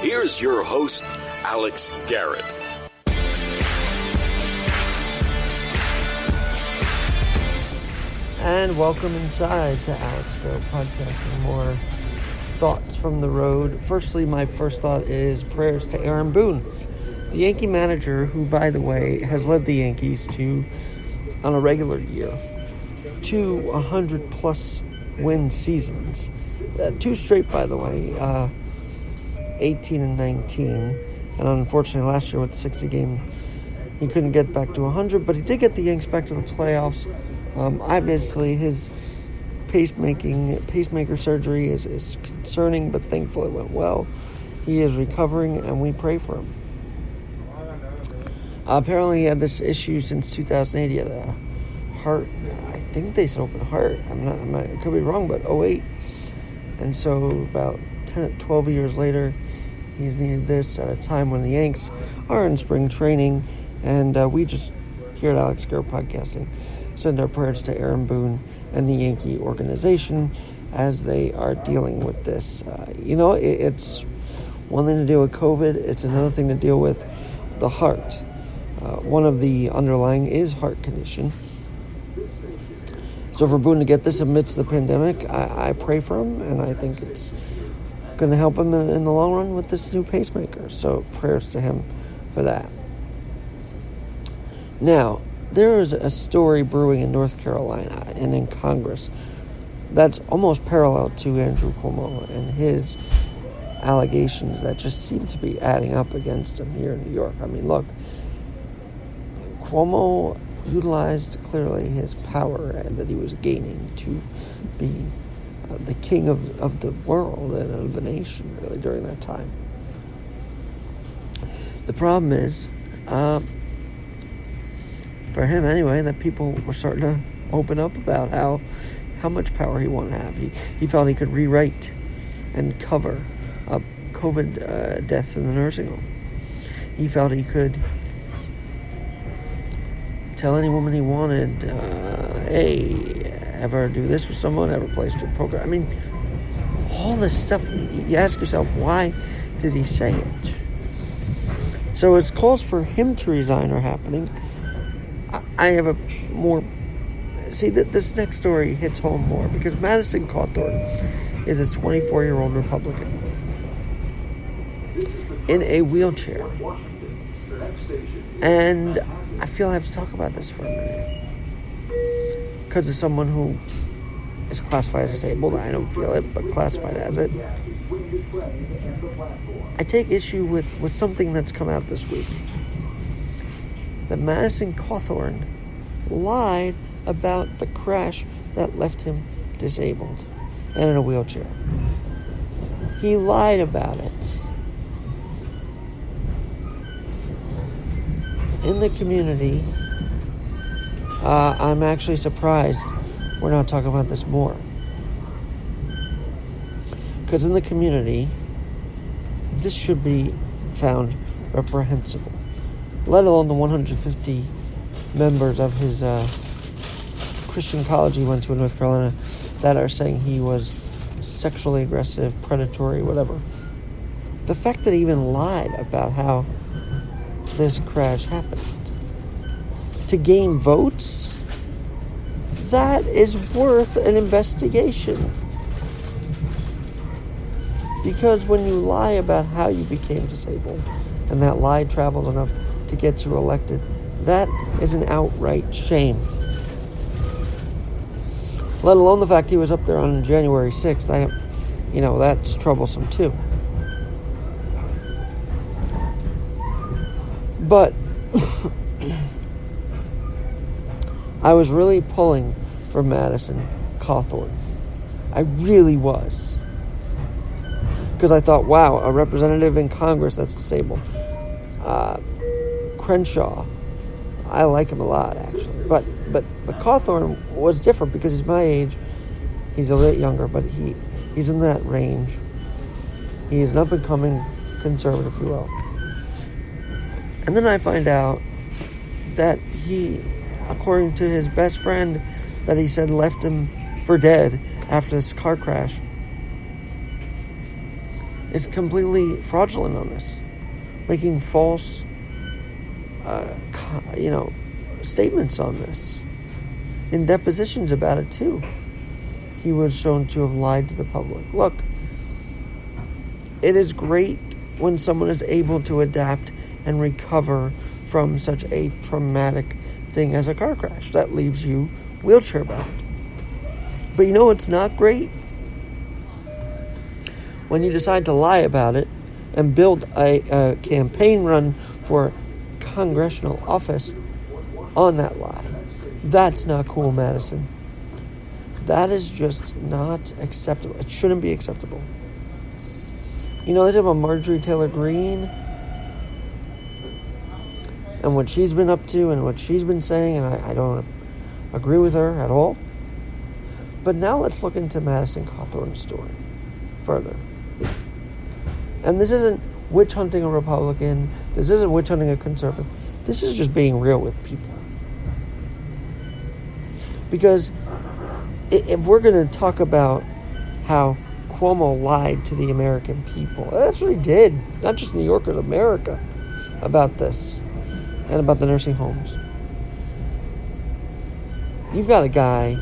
Here's your host, Alex Garrett. And welcome inside to Alex Garrett Podcasting. More thoughts from the road. Firstly, my first thought is prayers to Aaron Boone, the Yankee manager who, by the way, has led the Yankees to, on a regular year, to 100-plus win seasons. 2 straight, by the way, 18 and 19. And unfortunately, last year with the 60 game, he couldn't get back to 100, but he did get the Yanks back to the playoffs. Obviously, his pacemaker surgery is concerning, but thankfully it went well. He is recovering, and we pray for him. Apparently, he had this issue since 2008. He had a heart, I think they said open heart. I could be wrong, but 08. And so about 12 years later, he's needed this at a time when the Yanks are in spring training. And we just, here at Alex Garrett Podcasting, send our prayers to Aaron Boone and the Yankee organization as they are dealing with this. It's one thing to deal with COVID. It's another thing to deal with the heart. One of the underlying is heart condition. So for Boone to get this amidst the pandemic, I pray for him, and I think it's going to help him in the long run with this new pacemaker. So prayers to him for that. Now, there is a story brewing in North Carolina and in Congress that's almost parallel to Andrew Cuomo and his allegations that just seem to be adding up against him here in New York. I mean, look, Cuomo utilized clearly his power that he was gaining to be the king of the world and of the nation, really, during that time. The problem is, for him anyway, that people were starting to open up about how much power he wanted to have. He felt he could rewrite and cover up COVID deaths in the nursing home. He felt he could tell any woman he wanted, hey, ever do this with someone, ever play strip poker. I mean, all this stuff, you ask yourself, why did he say it? So as calls for him to resign are happening, I have a more... See, this next story hits home more, because Madison Cawthorn is this 24-year-old Republican in a wheelchair. And I feel I have to talk about this for a minute. Because as someone who is classified as disabled, I don't feel it, but classified as it, I take issue with something that's come out this week. That Madison Cawthorn lied about the crash that left him disabled and in a wheelchair. He lied about it. In the community, I'm actually surprised we're not talking about this more. Because in the community, this should be found reprehensible. Let alone the 150 members of his Christian college he went to in North Carolina that are saying he was sexually aggressive, predatory, whatever. The fact that he even lied about how this crash happened to gain votes, that is worth an investigation. Because when you lie about how you became disabled, and that lie travels enough to get you elected, that is an outright shame. Let alone the fact he was up there on January 6th. That's troublesome too. But I was really pulling for Madison Cawthorn. I really was. Because I thought, wow, a representative in Congress that's disabled. Crenshaw, I like him a lot, actually. But Cawthorn was different because he's my age. He's a bit younger, but he's in that range. He is an up-and-coming conservative, if you will. And then I find out that he, according to his best friend, that he said left him for dead after this car crash, is completely fraudulent on this, making false, statements on this. In depositions about it too, he was shown to have lied to the public. Look, it is great when someone is able to adapt and recover from such a traumatic thing as a car crash that leaves you wheelchair bound. But it's not great? When you decide to lie about it and build a campaign run for congressional office on that lie. That's not cool, Madison. That is just not acceptable. It shouldn't be acceptable. They talk about Marjorie Taylor Greene and what she's been up to and what she's been saying, and I don't agree with her at all. But now let's look into Madison Cawthorn's story further. And this isn't witch hunting a Republican. This isn't witch hunting a conservative. This is just being real with people. Because if we're going to talk about how Cuomo lied to the American people, that's what he did. Not just New Yorkers, America, about this and about the nursing homes. You've got a guy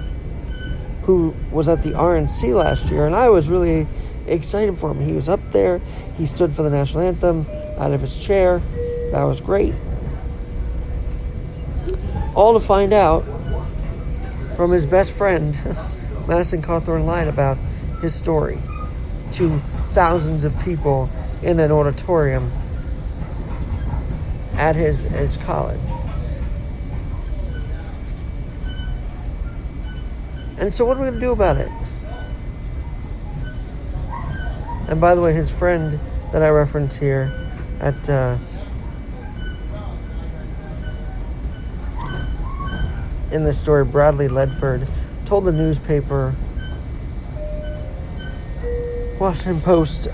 who was at the RNC last year, and I was really excited for him. He was up there. He stood for the national anthem out of his chair. That was great. All to find out from his best friend, Madison Cawthorn, lied about his story to thousands of people in an auditorium at his college. And so what are we going to do about it? And by the way, his friend that I reference here at in this story, Bradley Ledford, told the newspaper, Washington Post,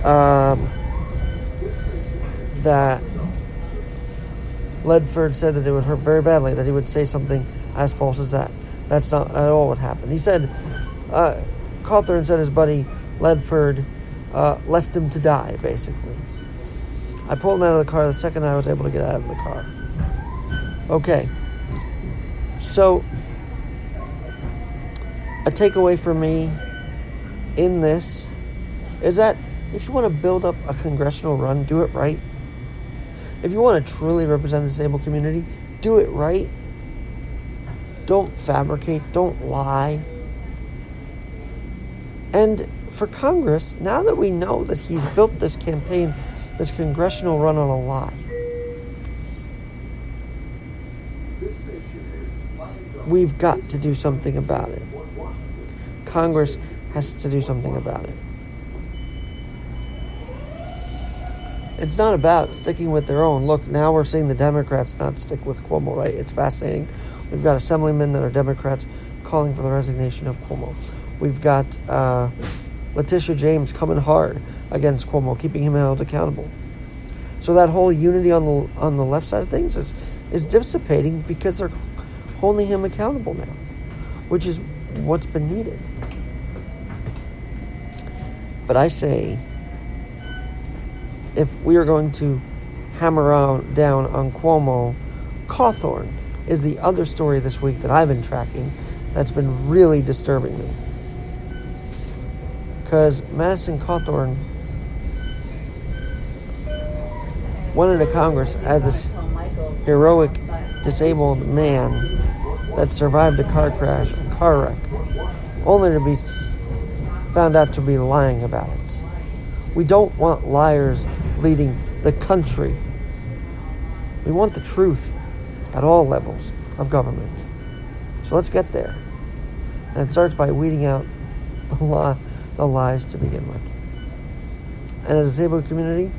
that Ledford said that it would hurt very badly, that he would say something as false as that. That's not at all what happened. He said, Cawthorn said his buddy Ledford left him to die, basically. I pulled him out of the car the second I was able to get out of the car. Okay. So, a takeaway for me in this is that if you want to build up a congressional run, do it right. If you want to truly represent the disabled community, do it right. Don't fabricate. Don't lie. And for Congress, now that we know that he's built this campaign, this congressional run on a lie, we've got to do something about it. Congress has to do something about it. It's not about sticking with their own. Look, now we're seeing the Democrats not stick with Cuomo, right? It's fascinating. We've got assemblymen that are Democrats calling for the resignation of Cuomo. We've got Letitia James coming hard against Cuomo, keeping him held accountable. So that whole unity on the left side of things is dissipating because they're holding him accountable now, which is what's been needed. But I say, if we are going to hammer down on Cuomo, Cawthorn is the other story this week that I've been tracking that's been really disturbing me. Because Madison Cawthorn went into Congress as this heroic disabled man that survived a car crash, a car wreck, only to be found out to be lying about it. We don't want liars leading the country. We want the truth at all levels of government. So let's get there. And it starts by weeding out the lies to begin with. And as a disabled community,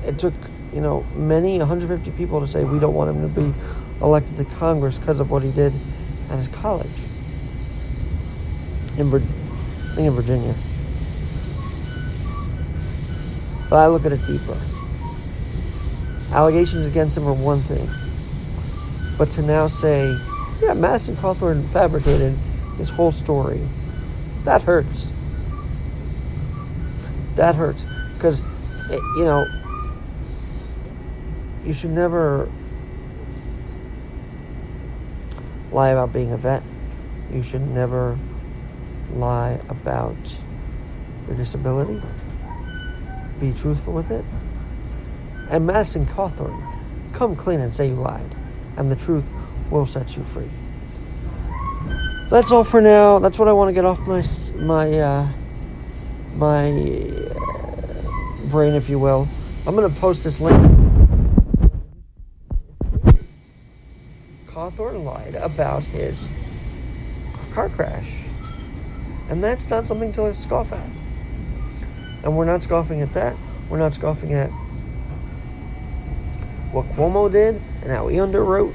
it took, many 150 people to say we don't want him to be elected to Congress because of what he did at his college in Virginia. But I look at it deeper. Allegations against him are one thing, but to now say, yeah, Madison Cawthorn fabricated his whole story, that hurts. That hurts. Because, you should never lie about being a vet. You should never lie about your disability. Be truthful with it. And Madison Cawthorn, come clean and say you lied, and the truth will set you free. That's all for now. That's what I want to get off my brain, if you will. I'm going to post this link. Cawthorn lied about his car crash. And that's not something to scoff at. And we're not scoffing at that. We're not scoffing at what Cuomo did and how he underwrote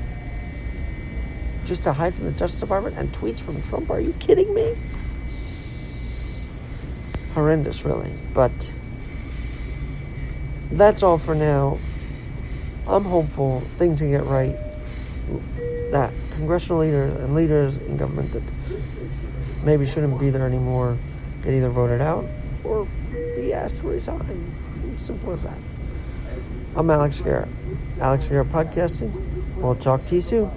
just to hide from the Justice Department and tweets from Trump. Are you kidding me? Horrendous, really. But that's all for now. I'm hopeful things can get right. That congressional leaders and leaders in government that maybe shouldn't be there anymore get either voted out or be asked to resign. Simple as that. I'm Alex Garrett. Alex Garrett Podcasting. We'll talk to you soon.